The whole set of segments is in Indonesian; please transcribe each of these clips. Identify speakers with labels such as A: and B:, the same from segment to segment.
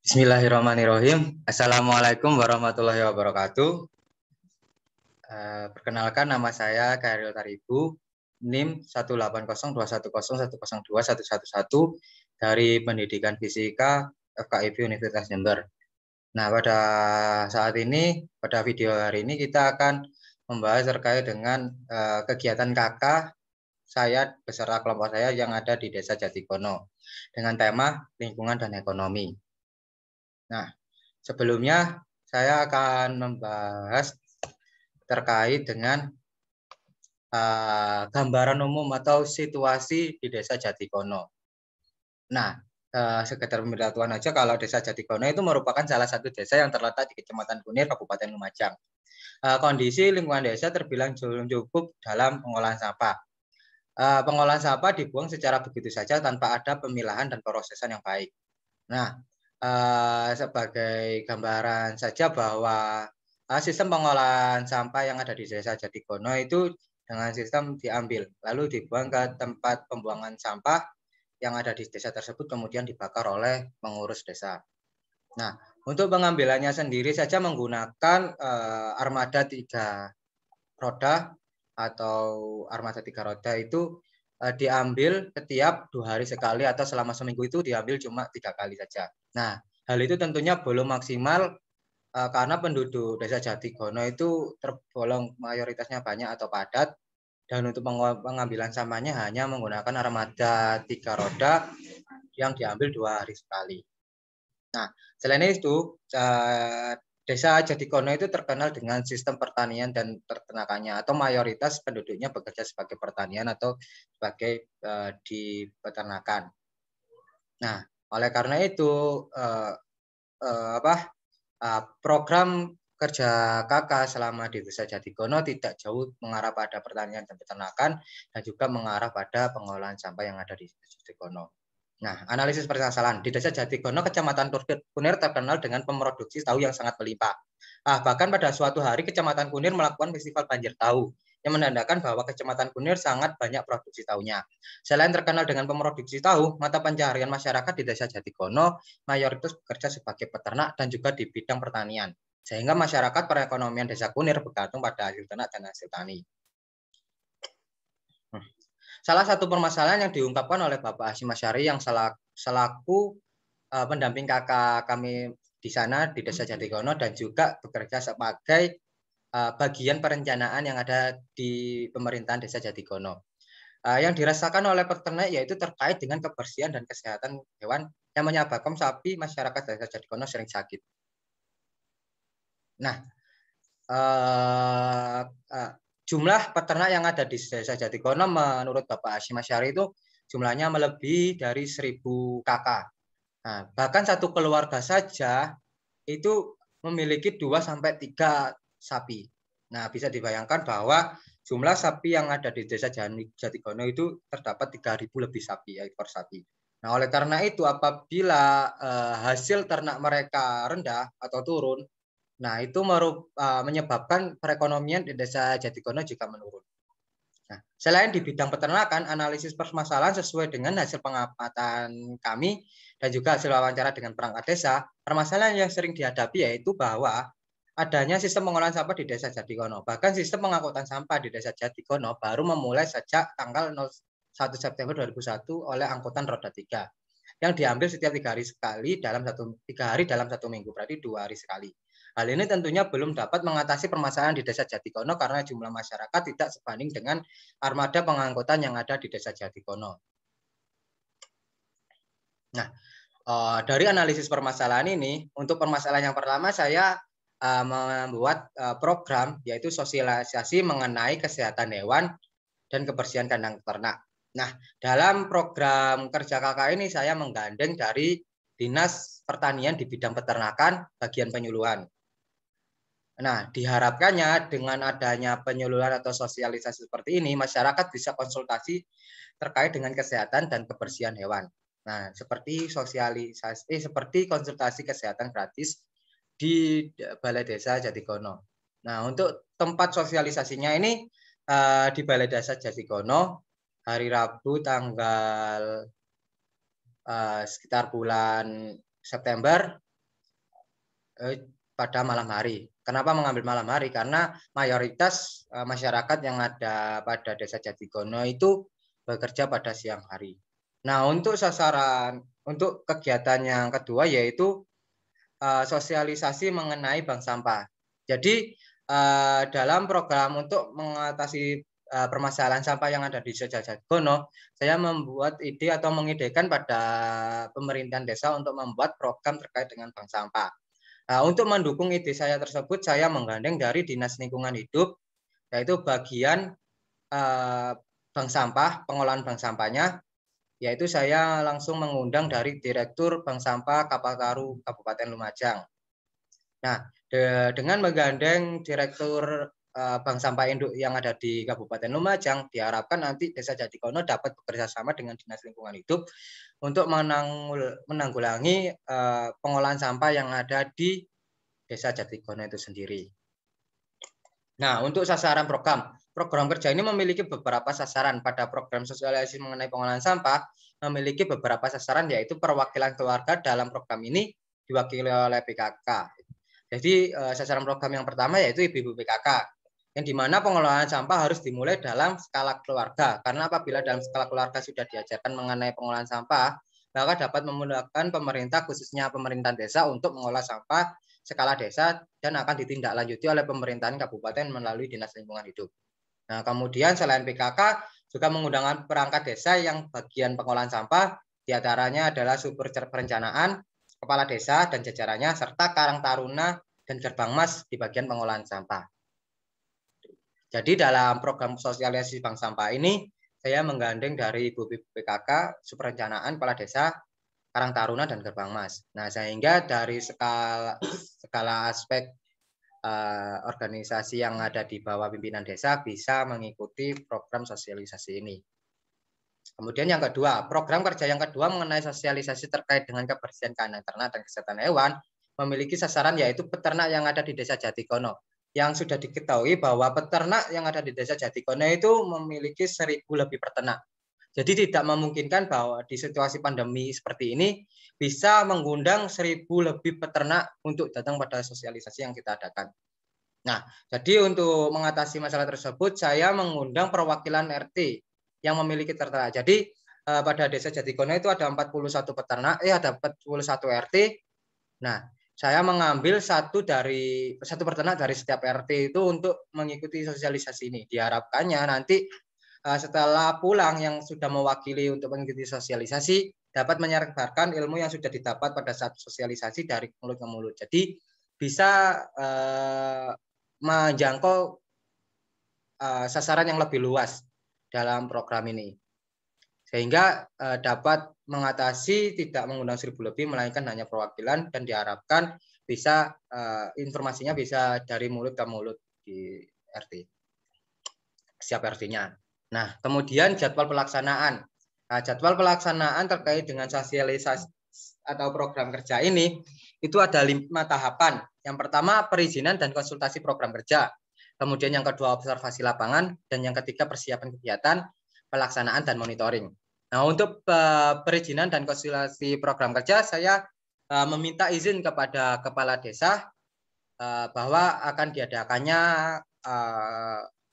A: Bismillahirrahmanirrahim. Assalamualaikum warahmatullahi wabarakatuh. Perkenalkan, nama saya Khairil Taribu, NIM 1802101021111 dari Pendidikan Fisika FKIP Universitas Jember. Nah, pada saat ini, pada video hari ini kita akan membahas terkait dengan kegiatan KK saya beserta kelompok saya yang ada di Desa Jatikono dengan tema lingkungan dan ekonomi. Nah, sebelumnya saya akan membahas terkait dengan gambaran umum atau situasi di Desa Jatikono. Nah, sekedar pemberitahuan aja kalau Desa Jatikono itu merupakan salah satu desa yang terletak di Kecamatan Kunir, Kabupaten Lumajang. Kondisi lingkungan desa terbilang cukup dalam pengolahan sampah. Pengolahan sampah dibuang secara begitu saja tanpa ada pemilahan dan prosesan yang baik. Nah, sebagai gambaran saja bahwa sistem pengolahan sampah yang ada di Desa Jatikono itu dengan sistem diambil lalu dibuang ke tempat pembuangan sampah yang ada di desa tersebut, kemudian dibakar oleh pengurus desa. Nah, untuk pengambilannya sendiri saja menggunakan armada 3 roda atau armada 3 roda itu diambil setiap 2 hari sekali atau selama seminggu itu diambil cuma 3 kali saja. Nah, hal itu tentunya belum maksimal karena penduduk Desa Jatikono itu tergolong mayoritasnya banyak atau padat, dan untuk pengambilan sampahnya hanya menggunakan armada 3 roda yang diambil 2 hari sekali. Nah, selain itu Desa Jatikono itu terkenal dengan sistem pertanian dan peternakannya, atau mayoritas penduduknya bekerja sebagai pertanian atau sebagai di peternakan. Nah, oleh karena itu program kerja KK selama di Desa Jatikono tidak jauh mengarah pada pertanian dan peternakan dan juga mengarah pada pengolahan sampah yang ada di Desa Jatikono. Nah, analisis permasalahan di Desa Jatikono, Kecamatan Kunir terkenal dengan memproduksi tahu yang sangat melimpah. Bahkan pada suatu hari Kecamatan Kunir melakukan festival banjir tahu yang menandakan bahwa Kecamatan Kunir sangat banyak produksi tahunya. Selain terkenal dengan memproduksi tahu, mata pencaharian masyarakat di Desa Jatikono mayoritas bekerja sebagai peternak dan juga di bidang pertanian. Sehingga masyarakat perekonomian Desa Kunir bergantung pada hasil ternak dan hasil tani. Salah satu permasalahan yang diungkapkan oleh Bapak Hasyim Asyari yang selaku pendamping kakak kami di sana di Desa Jatikono dan juga bekerja sebagai bagian perencanaan yang ada di pemerintahan Desa Jatikono. Yang dirasakan oleh peternak yaitu terkait dengan kebersihan dan kesehatan hewan yang menyebabkan sapi masyarakat Desa Jatikono sering sakit. Nah, jumlah peternak yang ada di Desa Jatikono menurut Bapak Hasyim Asyari itu jumlahnya melebihi dari 1.000 kakak. Nah, bahkan satu keluarga saja itu memiliki 2-3 sapi. Nah, bisa dibayangkan bahwa jumlah sapi yang ada di Desa Jatikono itu terdapat 3.000 lebih sapi, ekor sapi. Nah, oleh karena itu apabila hasil ternak mereka rendah atau turun, nah, itu menyebabkan perekonomian di Desa Jatikono juga menurun. Nah, selain di bidang peternakan, analisis permasalahan sesuai dengan hasil pengamatan kami dan juga hasil wawancara dengan perangkat desa, permasalahan yang sering dihadapi yaitu bahwa adanya sistem pengolahan sampah di Desa Jatikono. Bahkan sistem pengangkutan sampah di Desa Jatikono baru memulai sejak tanggal 1 September 2001 oleh angkutan roda 3 yang diambil setiap 3 hari sekali dalam 3 hari dalam 1 minggu, berarti 2 hari sekali. Hal ini tentunya belum dapat mengatasi permasalahan di Desa Jatikono karena jumlah masyarakat tidak sebanding dengan armada pengangkutan yang ada di Desa Jatikono. Nah, dari analisis permasalahan ini, untuk permasalahan yang pertama saya membuat program yaitu sosialisasi mengenai kesehatan hewan dan kebersihan kandang ternak. Nah, dalam program kerja KK ini saya menggandeng dari Dinas Pertanian di bidang peternakan bagian penyuluhan. Nah, diharapkannya dengan adanya penyuluhan atau sosialisasi seperti ini, masyarakat bisa konsultasi terkait dengan kesehatan dan kebersihan hewan. Nah, seperti seperti konsultasi kesehatan gratis di Balai Desa Jatikono. Nah, untuk tempat sosialisasinya ini di Balai Desa Jatikono hari Rabu tanggal sekitar bulan September pada malam hari. Kenapa mengambil malam hari? Karena mayoritas masyarakat yang ada pada Desa Jatigono itu bekerja pada siang hari. Nah, untuk sasaran, untuk kegiatan yang kedua yaitu sosialisasi mengenai bank sampah. Jadi dalam program untuk mengatasi permasalahan sampah yang ada di Desa Jatigono, saya membuat ide atau mengidekan pada pemerintahan desa untuk membuat program terkait dengan bank sampah. Nah, untuk mendukung ide saya tersebut, saya menggandeng dari Dinas Lingkungan Hidup, yaitu bagian bank sampah, pengolahan bank sampahnya, yaitu saya langsung mengundang dari Direktur Bank Sampah Kapakaru Kabupaten Lumajang. Nah, dengan menggandeng Direktur Bank Sampah Induk yang ada di Kabupaten Lumajang, diharapkan nanti Desa Jatigono dapat bekerja sama dengan Dinas Lingkungan Hidup untuk menanggulangi pengolahan sampah yang ada di Desa Jatigono itu sendiri. Nah, untuk sasaran program kerja ini memiliki beberapa sasaran. Pada program sosialisasi mengenai pengolahan sampah memiliki beberapa sasaran, yaitu perwakilan keluarga dalam program ini diwakili oleh PKK. Jadi sasaran program yang pertama yaitu ibu-ibu PKK, yang dimana pengelolaan sampah harus dimulai dalam skala keluarga. Karena apabila dalam skala keluarga sudah diajarkan mengenai pengolahan sampah, maka dapat memudahkan pemerintah, khususnya pemerintahan desa, untuk mengolah sampah skala desa dan akan ditindaklanjuti oleh pemerintahan kabupaten melalui Dinas Lingkungan Hidup. Nah, kemudian selain PKK juga mengundang perangkat desa yang bagian pengolahan sampah, diantaranya adalah Subur Perencanaan, Kepala Desa dan jajarannya, serta Karang Taruna dan Gerbang Mas di bagian pengolahan sampah. Jadi dalam program sosialisasi bank sampah ini, saya menggandeng dari Ibu PKK, Perencanaan, Kepala Desa, Karang Taruna dan Gerbang Mas. Nah, sehingga dari skala aspek organisasi yang ada di bawah pimpinan desa bisa mengikuti program sosialisasi ini. Kemudian yang kedua, program kerja yang kedua mengenai sosialisasi terkait dengan kebersihan kandang ternak dan kesehatan hewan memiliki sasaran yaitu peternak yang ada di Desa Jatigono. Yang sudah diketahui bahwa peternak yang ada di Desa Jatigono itu memiliki 1.000 lebih peternak. Jadi tidak memungkinkan bahwa di situasi pandemi seperti ini bisa mengundang 1.000 lebih peternak untuk datang pada sosialisasi yang kita adakan. Nah, jadi untuk mengatasi masalah tersebut, saya mengundang perwakilan RT yang memiliki ternak. Jadi pada Desa Jatigono itu ada 41 peternak, ada 41 RT. Nah, saya mengambil satu peternak dari setiap RT itu untuk mengikuti sosialisasi ini. Diharapkannya nanti setelah pulang yang sudah mewakili untuk mengikuti sosialisasi dapat menyebarkan ilmu yang sudah didapat pada saat sosialisasi dari mulut ke mulut. Jadi bisa menjangkau sasaran yang lebih luas dalam program ini. Sehingga dapat mengatasi tidak mengundang 1.000 lebih, melainkan hanya perwakilan, dan diharapkan bisa informasinya bisa dari mulut ke mulut di RT. Siap RT-nya. Nah, kemudian jadwal pelaksanaan. Nah, jadwal pelaksanaan terkait dengan sosialisasi atau program kerja ini itu ada 5 tahapan. Yang pertama perizinan dan konsultasi program kerja. Kemudian yang kedua observasi lapangan, dan yang ketiga persiapan kegiatan, pelaksanaan dan monitoring. Nah, untuk perizinan dan konsultasi program kerja saya meminta izin kepada kepala desa bahwa akan diadakannya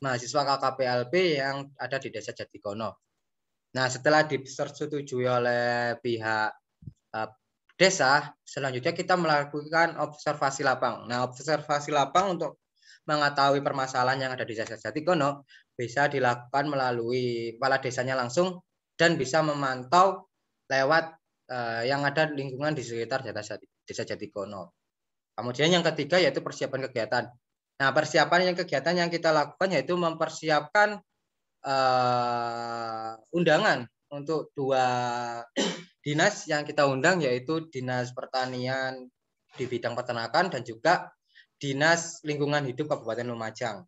A: mahasiswa KKPLP yang ada di Desa Jatigono. Nah, setelah disetujui oleh pihak desa, selanjutnya kita melakukan observasi lapang. Nah, observasi lapang untuk mengetahui permasalahan yang ada di Desa Jatigono bisa dilakukan melalui kepala desanya langsung dan bisa memantau lewat yang ada lingkungan di sekitar Desa Jatigono. Kemudian yang ketiga yaitu persiapan kegiatan. Nah, persiapan kegiatan yang kita lakukan yaitu mempersiapkan undangan untuk 2 dinas yang kita undang, yaitu Dinas Pertanian di bidang peternakan dan juga Dinas Lingkungan Hidup Kabupaten Lumajang.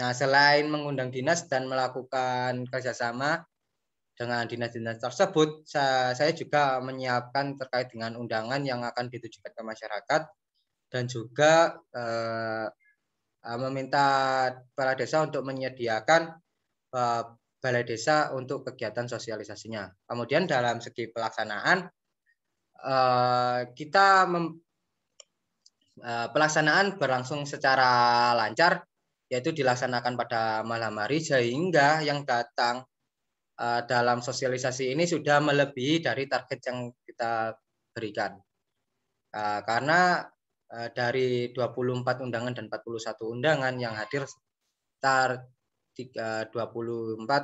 A: Nah, selain mengundang dinas dan melakukan kerjasama dengan dinas-dinas tersebut, saya juga menyiapkan terkait dengan undangan yang akan ditujukan ke masyarakat dan juga meminta kepala desa untuk menyediakan balai desa untuk kegiatan sosialisasinya. Kemudian dalam segi pelaksanaan kita pelaksanaan berlangsung secara lancar, yaitu dilaksanakan pada malam hari, sehingga yang datang dalam sosialisasi ini sudah melebihi dari target yang kita berikan. Karena dari 24 undangan dan 41 undangan yang hadir sekitar 24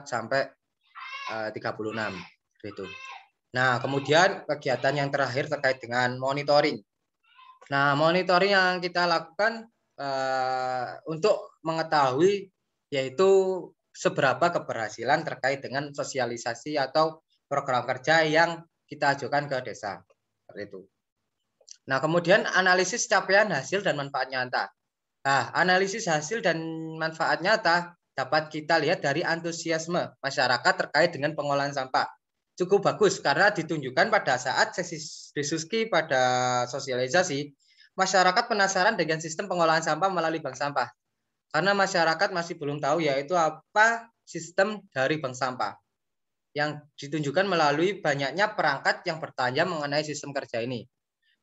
A: sampai 36 gitu. Nah, kemudian kegiatan yang terakhir terkait dengan monitoring. Nah, monitoring yang kita lakukan untuk mengetahui yaitu seberapa keberhasilan terkait dengan sosialisasi atau program kerja yang kita ajukan ke desa. Seperti itu. Nah, kemudian analisis capaian hasil dan manfaat nyata. Nah, analisis hasil dan manfaat nyata dapat kita lihat dari antusiasme masyarakat terkait dengan pengolahan sampah. Cukup bagus karena ditunjukkan pada saat sesi diskusi pada sosialisasi, masyarakat penasaran dengan sistem pengolahan sampah melalui bank sampah. Karena masyarakat masih belum tahu yaitu apa sistem dari bank sampah. Yang ditunjukkan melalui banyaknya perangkat yang bertanya mengenai sistem kerja ini.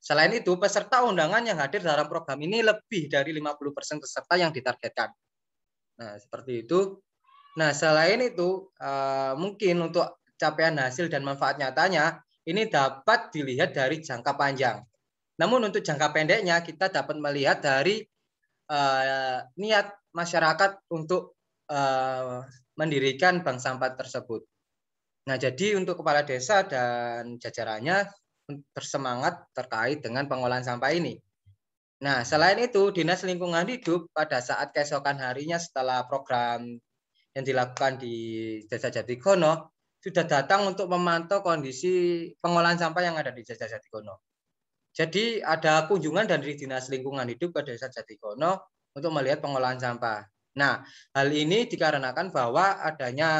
A: Selain itu, peserta undangan yang hadir dalam program ini lebih dari 50% peserta yang ditargetkan. Nah, seperti itu. Nah, selain itu, mungkin untuk capaian hasil dan manfaat nyatanya, ini dapat dilihat dari jangka panjang. Namun untuk jangka pendeknya, kita dapat melihat dari niat masyarakat untuk mendirikan bank sampah tersebut. Nah, jadi untuk kepala desa dan jajarannya bersemangat terkait dengan pengolahan sampah ini. Nah, selain itu, Dinas Lingkungan Hidup pada saat keesokan harinya setelah program yang dilakukan di Desa Jatigono sudah datang untuk memantau kondisi pengolahan sampah yang ada di Desa Jatigono. Jadi ada kunjungan dari Dinas Lingkungan Hidup ke Desa Jatigono untuk melihat pengolahan sampah. Nah, hal ini dikarenakan bahwa adanya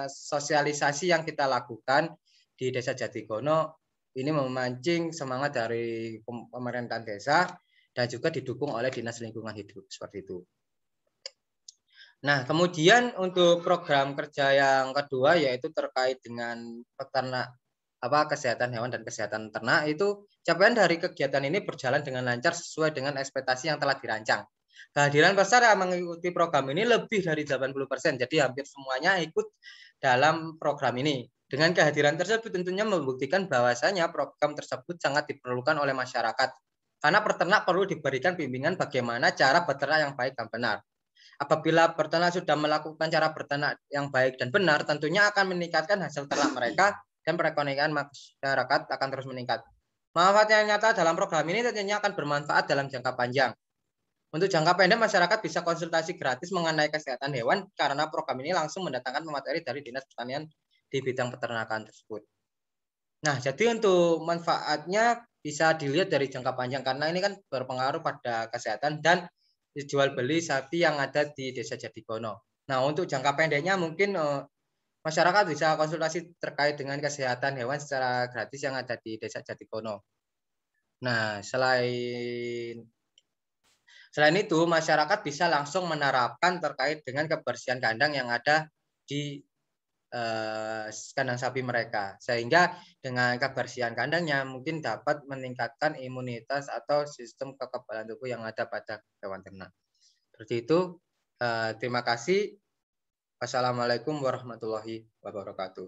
A: sosialisasi yang kita lakukan di Desa Jatigono ini memancing semangat dari pemerintahan desa dan juga didukung oleh Dinas Lingkungan Hidup seperti itu. Nah, kemudian untuk program kerja yang kedua yaitu terkait dengan kesehatan hewan dan kesehatan ternak, itu capaian dari kegiatan ini berjalan dengan lancar sesuai dengan ekspektasi yang telah dirancang. Kehadiran peserta mengikuti program ini lebih dari 80%, jadi hampir semuanya ikut dalam program ini. Dengan kehadiran tersebut tentunya membuktikan bahwasanya program tersebut sangat diperlukan oleh masyarakat. Karena peternak perlu diberikan bimbingan bagaimana cara beternak yang baik dan benar. Apabila peternak sudah melakukan cara beternak yang baik dan benar, tentunya akan meningkatkan hasil ternak mereka dan perekonomian masyarakat akan terus meningkat. Manfaat yang nyata dalam program ini tentunya akan bermanfaat dalam jangka panjang. Untuk jangka pendek, masyarakat bisa konsultasi gratis mengenai kesehatan hewan karena program ini langsung mendatangkan pemateri dari Dinas Pertanian di bidang peternakan tersebut. Nah, jadi untuk manfaatnya bisa dilihat dari jangka panjang karena ini kan berpengaruh pada kesehatan dan jual beli sapi yang ada di Desa Jatigono. Nah, untuk jangka pendeknya mungkin masyarakat bisa konsultasi terkait dengan kesehatan hewan secara gratis yang ada di Desa Jatigono. Nah, selain itu, masyarakat bisa langsung menerapkan terkait dengan kebersihan kandang yang ada di kandang sapi mereka, sehingga dengan kebersihan kandangnya mungkin dapat meningkatkan imunitas atau sistem kekebalan tubuh yang ada pada hewan ternak. Seperti itu. Terima kasih. Wassalamualaikum warahmatullahi wabarakatuh.